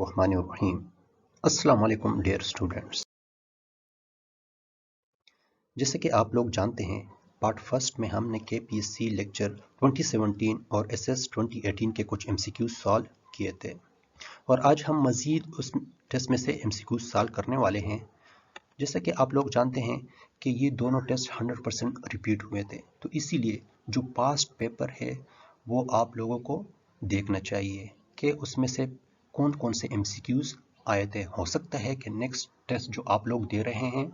बिस्मिल्लाहिर्रहमानिर्रहीम। अस्सलाम वालेकुम डियर स्टूडेंट्स। जैसे कि आप लोग जानते हैं, पार्ट फर्स्ट में हमने केपीएससी लेक्चर 2017 और एसएस 2018 के कुछ एमसीक्यूज सॉल्व किए थे और आज हम मज़ीद उस टेस्ट में से एमसीक्यूज सॉल्व करने वाले हैं। जैसे कि आप लोग जानते हैं कि ये दोनों टेस्ट 100% रिपीट हुए थे, तो इसीलिए जो पास्ट पेपर है वो आप लोगों को देखना चाहिए कि उसमें से कौन कौन से एमसीक्यूज आए थे। हो सकता है कि नेक्स्ट टेस्ट जो आप लोग दे रहे हैं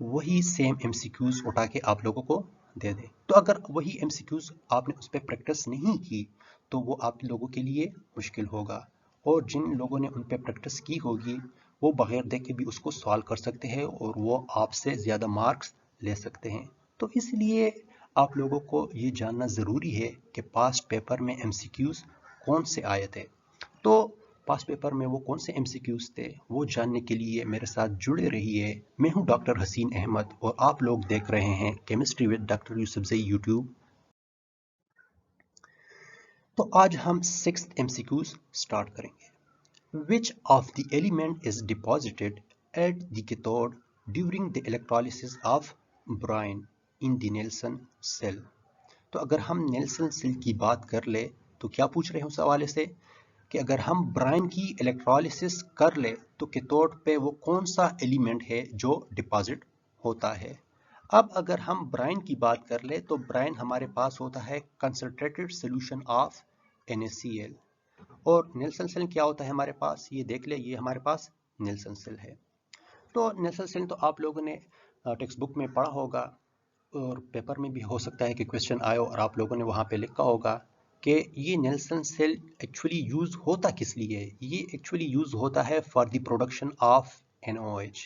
वही सेम एमसीक्यूज उठा के आप लोगों को दे दे। तो अगर वही एमसीक्यूज आपने उस पर प्रैक्टिस नहीं की तो वो आप लोगों के लिए मुश्किल होगा, और जिन लोगों ने उन पर प्रैक्टिस की होगी वो बगैर देखे भी उसको सॉल्व कर सकते हैं और वो आपसे ज़्यादा मार्क्स ले सकते हैं। तो इसलिए आप लोगों को ये जानना ज़रूरी है कि पास्ट पेपर में एमसीक्यूज कौन से आए थे। तो पास्ट पेपर में वो कौन से एमसीक्यूज थे वो जानने के लिए मेरे साथ जुड़े रहिए। मैं हूं डॉक्टर हसीन अहमद और आप लोग देख रहे हैं chemistry with doctor Yousafzai YouTube. तो आज हम 6th एमसीक्यूज स्टार्ट करेंगे। Which of the element is deposited at the cathode during the electrolysis of brine in the Nelson cell? तो अगर हम नेल्सन सेल की बात कर ले तो क्या पूछ रहे हैं उस हवाले से कि अगर हम ब्राइन की इलेक्ट्रोलिसिस कर ले तो कैथोड पे वो कौन सा एलिमेंट है जो डिपॉजिट होता है। अब अगर हम ब्राइन की बात कर ले तो ब्राइन हमारे पास होता है कंसंट्रेटेड सोल्यूशन ऑफ NaCl, और नेल्सन सेल क्या होता है हमारे पास, ये देख ले, ये हमारे पास नेल्सन सेल है। तो नेल्सन सेल तो आप लोगों ने टेक्स्ट बुक में पढ़ा होगा और पेपर में भी हो सकता है कि क्वेश्चन आए और आप लोगों ने वहाँ पे लिखा होगा कि ये नेल्सन सेल एक्चुअली यूज़ होता किस लिए है। ये एक्चुअली यूज़ होता है for the production of NOH।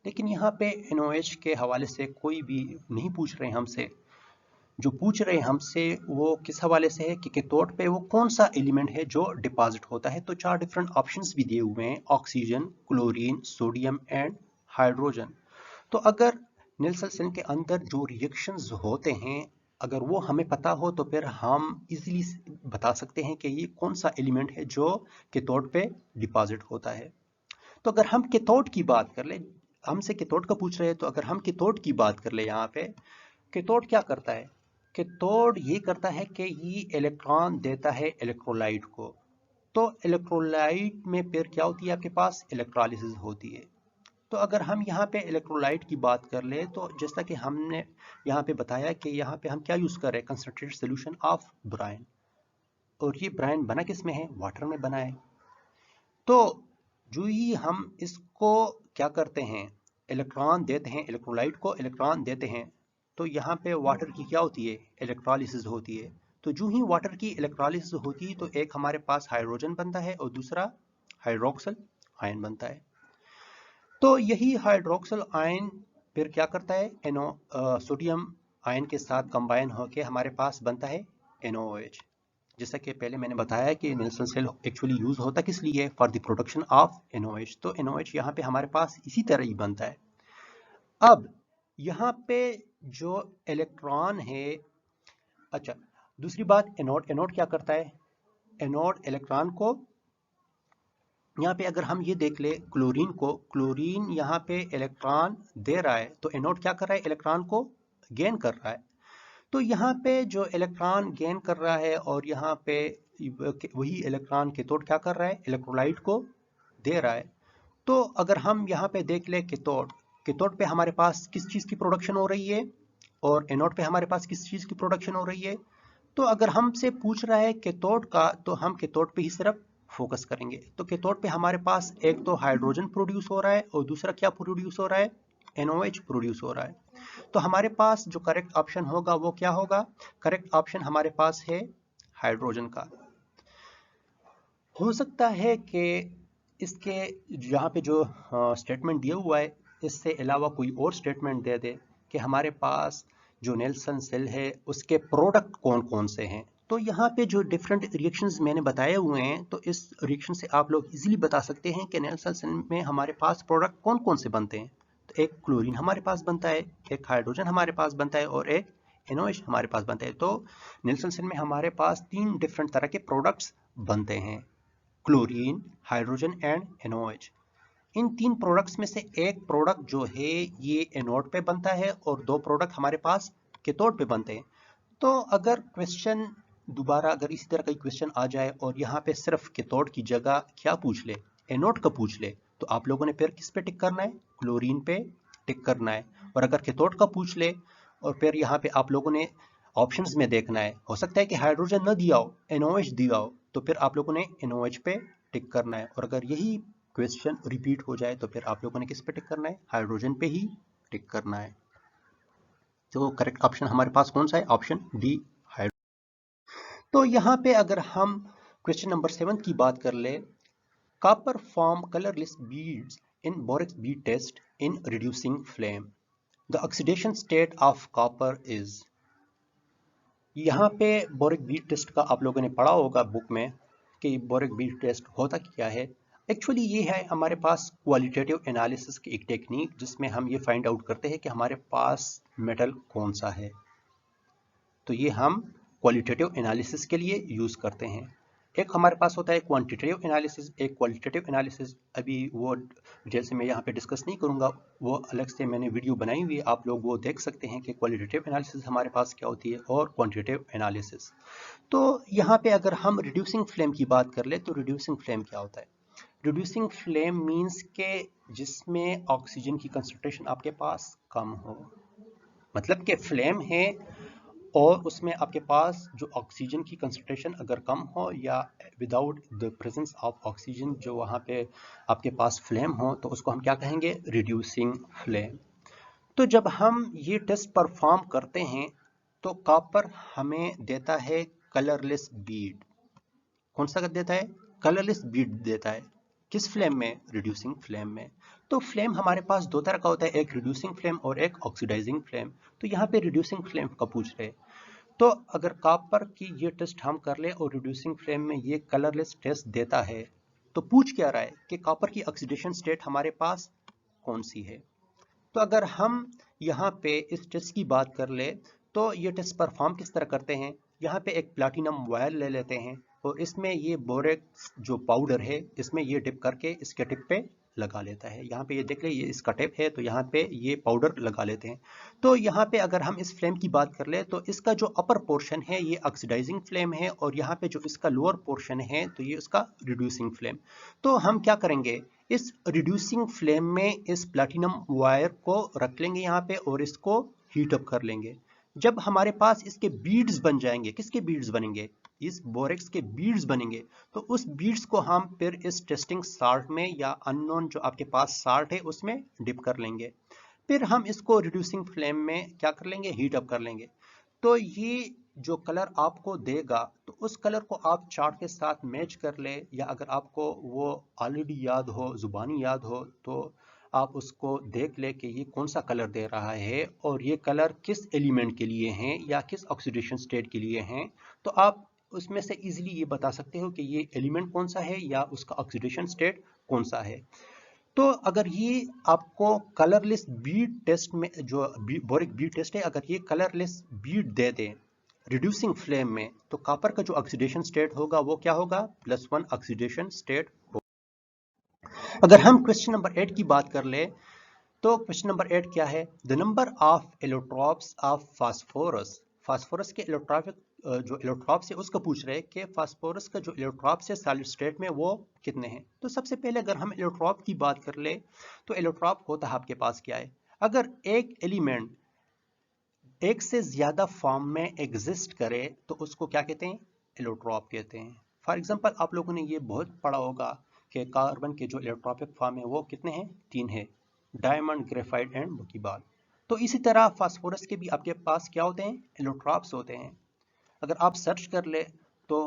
लेकिन यहाँ पे NOH के हवाले से कोई भी नहीं पूछ रहे हमसे। जो पूछ रहे हैं हमसे वो किस हवाले से है कि कैथोड पे वो कौन सा एलिमेंट है जो डिपॉजिट होता है। तो 4 डिफरेंट ऑप्शंस भी दिए हुए हैं: oxygen, chlorine, sodium and hydrogen. तो अगर नेल्सन सेल के अंदर जो रिएक्शंस होते हैं अगर वो हमें पता हो तो फिर हम इजीली बता सकते हैं कि ये कौन सा एलिमेंट है जो कैथोड पे डिपॉजिट होता है। तो अगर हम कैथोड की बात कर ले, हमसे कैथोड का पूछ रहे हैं, तो अगर हम कैथोड की बात कर ले, यहाँ पे कैथोड क्या करता है? कैथोड ये करता है कि ये इलेक्ट्रॉन देता है इलेक्ट्रोलाइट को। तो इलेक्ट्रोलाइट में फिर क्या होती है, आपके पास इलेक्ट्रोलिसिस होती है। तो अगर हम यहाँ पे इलेक्ट्रोलाइट की बात कर ले तो जैसा कि हमने यहाँ पे बताया कि यहाँ पे हम क्या यूज़ कर रहे हैं, कंसंट्रेटेड सोल्यूशन ऑफ ब्राइन, और ये ब्राइन बना किस में है, वाटर में बना है। तो जो ही हम इसको क्या करते हैं, इलेक्ट्रॉन देते हैं, इलेक्ट्रोलाइट को इलेक्ट्रॉन देते हैं, तो यहाँ पे वाटर की क्या होती है, इलेक्ट्रोलिसिस होती है। तो जो ही वाटर की इलेक्ट्रोलिसिस होती है तो एक हमारे पास हाइड्रोजन बनता है और दूसरा हाइड्रोक्सल आयन बनता है। तो यही हाइड्रोक्सल आयन फिर क्या करता है, सोडियम आयन के साथ कंबाइन होकर हमारे पास बनता है NOH। जैसा कि पहले मैंने बताया कि नेल्सन सेल एक्चुअली यूज होता किस लिए, for the production of NOH। तो NOH यहाँ पे हमारे पास इसी तरह ही बनता है। अब यहाँ पे जो इलेक्ट्रॉन है, अच्छा दूसरी बात, एनोड, एनोड क्या करता है, एनोड इलेक्ट्रॉन को, यहाँ पे अगर हम ये देख ले क्लोरीन को, क्लोरीन यहाँ पे इलेक्ट्रॉन दे रहा है तो एनोड क्या कर रहा है, इलेक्ट्रॉन को गेन कर रहा है। तो यहाँ पे जो इलेक्ट्रॉन गेन कर रहा है और यहाँ पे वही इलेक्ट्रॉन कैथोड क्या कर रहा है, इलेक्ट्रोलाइट को दे रहा है। तो अगर हम यहाँ पे देख ले कैथोड, कैथोड पे हमारे पास किस चीज़ की प्रोडक्शन हो रही है और एनोड पे हमारे पास किस चीज़ की प्रोडक्शन हो रही है। तो अगर हमसे पूछ रहा है कैथोड का तो हम कैथोड पे ही सिर्फ फोकस करेंगे। तो कैथोड पे हमारे पास एक तो हाइड्रोजन प्रोड्यूस हो रहा है और दूसरा क्या प्रोड्यूस हो रहा है, NOH प्रोड्यूस हो रहा है। तो हमारे पास जो करेक्ट ऑप्शन होगा वो क्या होगा, करेक्ट ऑप्शन हमारे पास है हाइड्रोजन का। हो सकता है कि इसके यहाँ पे जो स्टेटमेंट दिया हुआ है इससे अलावा कोई और स्टेटमेंट दे दे कि हमारे पास जो नेल्सन सेल है उसके प्रोडक्ट कौन कौन से हैं। तो यहाँ पे जो डिफरेंट रिएक्शंस मैंने बताए हुए हैं तो इस रिएक्शन से आप लोग इजीली बता सकते हैं कि नेल्सन सेल में हमारे पास प्रोडक्ट कौन कौन से बनते हैं। तो एक क्लोरीन हमारे पास बनता है, एक हाइड्रोजन हमारे पास बनता है और एक NOH हमारे पास बनता है। तो नेल्सन सेल में हमारे पास 3 डिफरेंट तरह के प्रोडक्ट्स बनते हैं। Chlorine, hydrogen and NaOH। In 3 products में से एक प्रोडक्ट जो है ये एनोड पे बनता है और 2 प्रोडक्ट हमारे पास कैथोड पे बनते हैं। तो अगर क्वेश्चन दोबारा अगर इसी तरह का क्वेश्चन आ जाए और यहाँ पे सिर्फ कैथोड की जगह क्या पूछ ले, एनोड का पूछ ले, तो आप लोगों ने फिर किस पे टिक करना है? क्लोरीन पे टिक करना है। और अगर कैथोड का पूछ ले और फिर यहाँ पे आप लोगों ने ऑप्शंस में देखना है, हो सकता है कि हाइड्रोजन न दिया हो, NaOH दिया हो, तो फिर आप लोगों ने NaOH पे टिक करना है। और अगर यही क्वेश्चन रिपीट हो जाए तो फिर आप लोगों ने किस पे टिक करना है? हाइड्रोजन पे ही टिक करना है। तो करेक्ट ऑप्शन हमारे पास कौन सा है? Option D, hydrogen. तो यहाँ पे अगर हम क्वेश्चन नंबर 7 की बात कर ले, copper form colourless beads in borax bead test in reducing flame, the oxidation state of copper is. यहाँ पे बोरिक बीड टेस्ट का आप लोगों ने पढ़ा होगा बुक में कि बोरिक बीड टेस्ट होता क्या है। एक्चुअली ये है हमारे पास क्वालिटेटिव एनालिसिस की एक टेक्निक जिसमें हम ये फाइंड आउट करते हैं कि हमारे पास मेटल कौन सा है। तो ये हम क्वालिटेटिव एनालिसिस के लिए यूज़ करते हैं। एक हमारे पास होता है क्वांटिटेटिव एनालिसिस, एक क्वालिटेटिव एनालिसिस। अभी वो डिटेल से मैं यहाँ पे डिस्कस नहीं करूँगा, वो अलग से मैंने वीडियो बनाई हुई है, आप लोग वो देख सकते हैं कि क्वालिटेटिव एनालिसिस हमारे पास क्या होती है और क्वांटिटेटिव एनालिसिस। तो यहाँ पे अगर हम रिड्यूसिंग फ्लेम की बात कर ले तो रिड्यूसिंग फ्लेम क्या होता है? रिड्यूसिंग फ्लेम मीन्स के जिसमें ऑक्सीजन की कंसंट्रेशन आपके पास कम हो, मतलब कि फ्लेम है और उसमें आपके पास जो ऑक्सीजन की कंसंट्रेशन अगर कम हो या without the presence of oxygen जो वहाँ पे आपके पास फ्लेम हो, तो उसको हम क्या कहेंगे? Reducing flame. तो जब हम ये टेस्ट परफॉर्म करते हैं तो कॉपर हमें देता है कलरलेस बीड। कौन सा देता है? कलरलेस बीड देता है। किस फ्लेम में? रिड्यूसिंग फ्लेम में। तो फ्लेम हमारे पास दो तरह का होता है, एक रिड्यूसिंग फ्लेम और एक ऑक्सीडाइजिंग फ्लेम। तो यहाँ पे रिड्यूसिंग फ्लेम का पूछ रहे। तो अगर कॉपर की ये टेस्ट हम कर ले और रिड्यूसिंग फ्लेम में ये कलरलेस टेस्ट देता है, तो पूछ क्या रहा है कि कॉपर की ऑक्सीडेशन स्टेट हमारे पास कौन सी है। तो अगर हम यहाँ पे इस टेस्ट की बात कर ले तो ये टेस्ट परफॉर्म किस तरह करते हैं? यहाँ पे एक प्लाटिनम वायर ले लेते हैं और इसमें ये बोरेक्स जो पाउडर है इसमें ये डिप करके इसके टिप पे लगा लेता है। यहाँ पे ये देख ले, ये इसका टिप है तो यहाँ पे ये पाउडर लगा लेते हैं। तो यहाँ पे अगर हम इस फ्लेम की बात कर ले तो इसका जो अपर पोर्शन है ये ऑक्सीडाइजिंग फ्लेम है और यहाँ पे जो इसका लोअर पोर्शन है तो ये उसका रिड्यूसिंग फ्लेम। तो हम क्या करेंगे? इस रिड्यूसिंग फ्लेम में इस प्लैटिनम वायर को रख लेंगे यहाँ पे और इसको हीट अप कर लेंगे। जब हमारे पास इसके बीड्स बन जाएंगे, किसके बीड्स बनेंगे? इस बोरेक्स के बीड्स बनेंगे। तो उस बीड्स को हम फिर इस टेस्टिंग साल्ट में या अननोन जो आपके पास साल्ट है उसमें डिप कर लेंगे। फिर हम इसको रिड्यूसिंग फ्लेम में क्या कर लेंगे? हीट अप कर लेंगे। तो ये जो कलर आपको देगा तो उस कलर को आप चार्ट के साथ मैच कर ले, या अगर आपको वो ऑलरेडी याद हो, जुबानी याद हो, तो आप उसको देख ले कि ये कौन सा कलर दे रहा है और ये कलर किस एलिमेंट के लिए हैं या किस ऑक्सीडेशन स्टेट के लिए हैं। तो आप उसमें से इजीली ये बता सकते हो कि ये एलिमेंट कौन सा है या उसका ऑक्सीडेशन स्टेट कौन सा है। तो अगर ये आपको कलरलेस बीड टेस्ट में जो बोरिक बीड टेस्ट है, अगर ये कलरलेस बीड दे दे रिड्यूसिंग फ्लेम में, तो कॉपर का जो ऑक्सीडेशन स्टेट होगा वो क्या होगा? +1 ऑक्सीडेशन स्टेट होगा। अगर हम क्वेश्चन नंबर 8 की बात कर ले तो क्वेश्चन नंबर 8 क्या है? The number of electrons of phosphorus. Phosphorus के इलेक्ट्रॉनिक जो इलेक्ट्रॉन्स है उसका पूछ रहे हैं कि फास्फोरस का जो इलेक्ट्रॉन्स है सॉलिड स्टेट में वो कितने हैं। तो सबसे पहले अगर हम इलेक्ट्रॉन की बात कर ले तो इलेक्ट्रॉन होता है आपके पास क्या है? अगर एक एलिमेंट एक से ज्यादा फॉर्म में एग्जिस्ट करे तो उसको क्या कहते हैं? एलोट्रॉप कहते हैं। फॉर एग्जांपल आप लोगों ने ये बहुत पढ़ा होगा कि कार्बन के जो इलेक्ट्रॉपिक फॉर्म है वो कितने हैं? 3 है, डायमंड, ग्रेफाइट एंड बुकीबाल। तो इसी तरह फास्फोरस के भी आपके पास क्या होते हैं? एलोट्रॉप्स होते हैं। अगर आप सर्च कर ले तो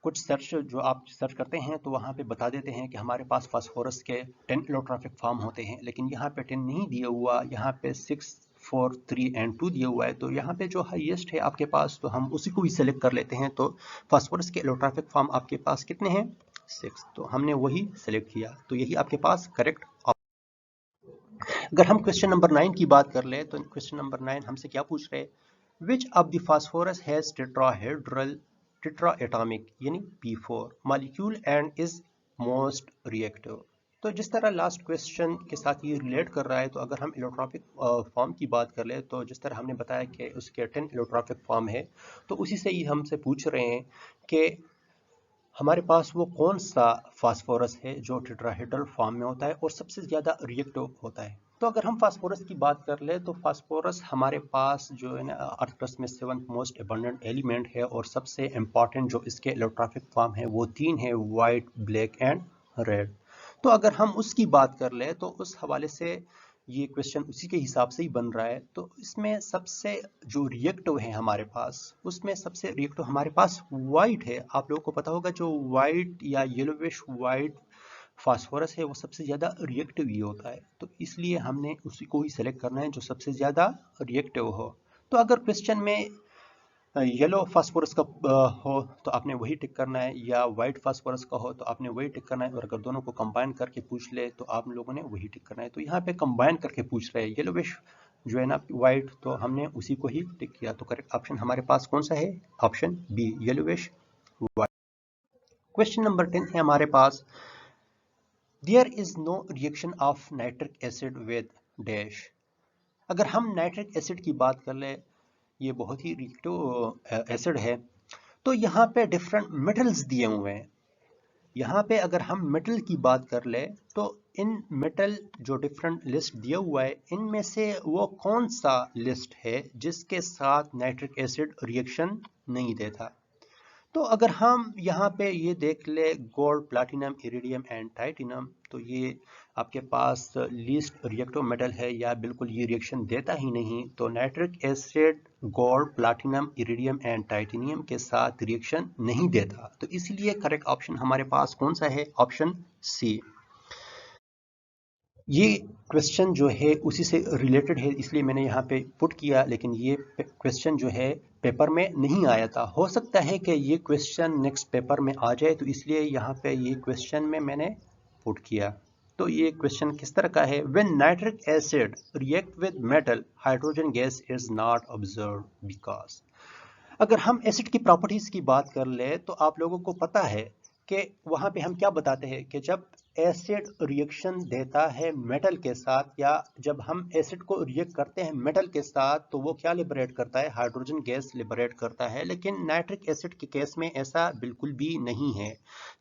कुछ सर्च जो आप सर्च करते हैं तो वहाँ पे बता देते हैं कि हमारे पास फास्फोरस के 10 इलेक्ट्रॉपिक फॉर्म होते हैं, लेकिन यहाँ पे 10 नहीं दिया हुआ, यहाँ पे 6, 4, 3 एंड 2 दिया हुआ है। तो यहाँ पे जो हाईएस्ट है आपके पास तो हम उसी को ही सेलेक्ट कर लेते हैं। तो फास्फोरस के इलेक्ट्रॉपिक फॉर्म आपके पास कितने हैं? 6। तो हमने वही सेलेक्ट किया, तो यही आपके पास करेक्ट। अगर हम क्वेश्चन नंबर 9 की बात कर ले तो क्वेश्चन नंबर 9 हमसे क्या पूछ रहे हैं? Which of the phosphorus has tetraatomic यानी P4 molecule and is most reactive. तो जिस तरह लास्ट क्वेश्चन के साथ ये रिलेट कर रहा है, तो अगर हम इलेक्ट्रोफिक फॉर्म की बात कर ले, तो जिस तरह हमने बताया कि उसके 10 इलेक्ट्रोफिक फॉर्म है, तो उसी से ही हमसे पूछ रहे हैं कि हमारे पास वो कौन सा फास्फोरस है जो टेट्राहेड्रल फॉर्म में होता है और सबसे ज़्यादा रिएक्टिव होता है। तो अगर हम फास्फोरस की बात कर ले, तो फास्फोरस हमारे पास जो है ना अर्थ क्रस्ट में 7th मोस्ट अबंडेंट एलिमेंट है, और सबसे इम्पॉर्टेंट जो इसके इलेक्ट्रोफिक फॉर्म है वो 3 है, वाइट, ब्लैक एंड रेड। तो अगर हम उसकी बात कर ले, तो उस हवाले से ये क्वेश्चन उसी के हिसाब से ही बन रहा है। तो इसमें सबसे जो रिएक्टिव है हमारे पास, उसमें सबसे रिएक्टिव हमारे पास वाइट है। आप लोगों को पता होगा जो वाइट या येलोविश वाइट फास्फोरस है वो सबसे ज़्यादा रिएक्टिव ही होता है। तो इसलिए हमने उसी को ही सेलेक्ट करना है जो सबसे ज़्यादा रिएक्टिव हो। तो अगर क्वेश्चन में येलो फास्फोरस का हो तो आपने वही टिक करना है, या वाइट फास्फोरस का हो तो आपने वही टिक करना है, और अगर दोनों को कंबाइन करके पूछ ले तो आप लोगों ने वही टिक करना है। तो यहाँ पे कंबाइन करके पूछ रहे हैं येलोविश जो है ना वाइट, तो हमने उसी को ही टिक किया। तो करेक्ट ऑप्शन हमारे पास कौन सा है? Option B, yellowish white. Question number 10 है हमारे पास, there is no reaction of nitric acid with dash. अगर हम नाइट्रिक एसिड की बात कर ले, ये बहुत ही रिएक्टिव एसिड है। तो यहाँ पे डिफरेंट मेटल्स दिए हुए हैं। यहाँ पे अगर हम मेटल की बात कर ले, तो इन मेटल जो डिफरेंट लिस्ट दिया हुआ है, इनमें से वो कौन सा लिस्ट है जिसके साथ नाइट्रिक एसिड रिएक्शन नहीं देता। तो अगर हम यहाँ पे ये देख ले, gold, platinum, iridium and titanium, तो ये आपके पास लीस्ट रिएक्टिव मेटल है, या बिल्कुल ये रिएक्शन देता ही नहीं। तो nitric acid gold, platinum, iridium and titanium के साथ रिएक्शन नहीं देता। तो इसलिए करेक्ट ऑप्शन हमारे पास कौन सा है? Option C. ये क्वेश्चन जो है उसी से रिलेटेड है, इसलिए मैंने यहाँ पे पुट किया, लेकिन ये क्वेश्चन जो है पेपर में नहीं आया था। हो सकता है कि ये क्वेश्चन नेक्स्ट पेपर में आ जाए, तो इसलिए यहाँ पे ये क्वेश्चन में मैंने पुट किया। तो ये क्वेश्चन किस तरह का है? When nitric acid react with metal, hydrogen gas is not observed because. अगर हम एसिड की प्रॉपर्टीज की बात कर ले, तो आप लोगों को पता है कि वहाँ पे हम क्या बताते हैं कि जब एसिड रिएक्शन देता है मेटल के साथ, या जब हम एसिड को रिएक्ट करते हैं मेटल के साथ, तो वो क्या लिबरेट करता है? हाइड्रोजन गैस लिबरेट करता है। लेकिन नाइट्रिक एसिड के केस में ऐसा बिल्कुल भी नहीं है।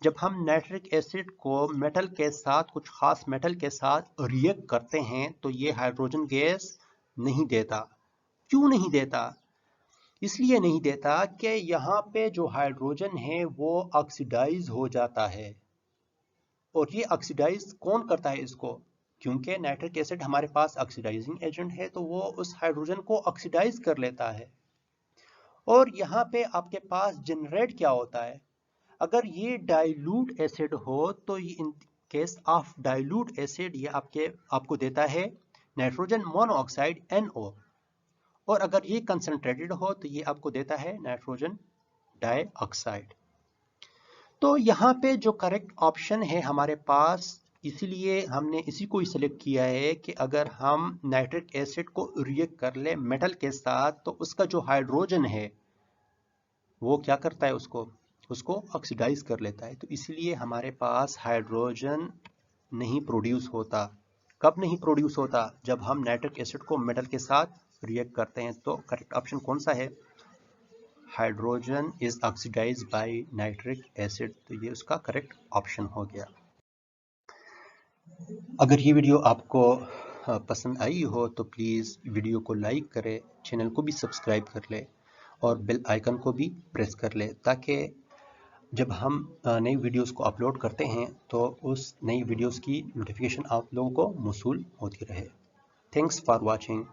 जब हम नाइट्रिक एसिड को मेटल के साथ, कुछ खास मेटल के साथ रिएक्ट करते हैं, तो ये हाइड्रोजन गैस नहीं देता। क्यों नहीं देता? इसलिए नहीं देता कि यहाँ पे जो हाइड्रोजन है वो ऑक्सीडाइज हो जाता है। और ये ऑक्सीडाइज कौन करता है इसको? क्योंकि नाइट्रिक एसिड हमारे पास ऑक्सीडाइजिंग एजेंट है, तो वो उस हाइड्रोजन को ऑक्सीडाइज कर लेता है। और यहाँ पे आपके पास जनरेट क्या होता है? अगर ये डाइल्यूट एसिड हो, तो ये in case of dilute acid ये आपको देता है नाइट्रोजन मोनोऑक्साइड NO। और अगर ये कंसंट्रेटेड हो, तो ये आपको देता है नाइट्रोजन डाइऑक्साइड। तो यहाँ पे जो करेक्ट ऑप्शन है हमारे पास, इसीलिए हमने इसी को ही सिलेक्ट किया है कि अगर हम नाइट्रिक एसिड को रिएक्ट कर ले मेटल के साथ, तो उसका जो हाइड्रोजन है वो क्या करता है? उसको ऑक्सीडाइज कर लेता है। तो इसलिए हमारे पास हाइड्रोजन नहीं प्रोड्यूस होता। कब नहीं प्रोड्यूस होता? जब हम नाइट्रिक एसिड को मेटल के साथ रिएक्ट करते हैं। तो करेक्ट ऑप्शन कौन सा है? Hydrogen is oxidise by nitric acid. तो ये उसका करेक्ट ऑप्शन हो गया। अगर ये वीडियो आपको पसंद आई हो, तो प्लीज़ वीडियो को लाइक करें, चैनल को भी सब्सक्राइब कर ले, और बेल आइकन को भी प्रेस कर ले, ताकि जब हम नई वीडियोस को अपलोड करते हैं, तो उस नई वीडियोस की नोटिफिकेशन आप लोगों को मौसूल होती रहे। Thanks for watching.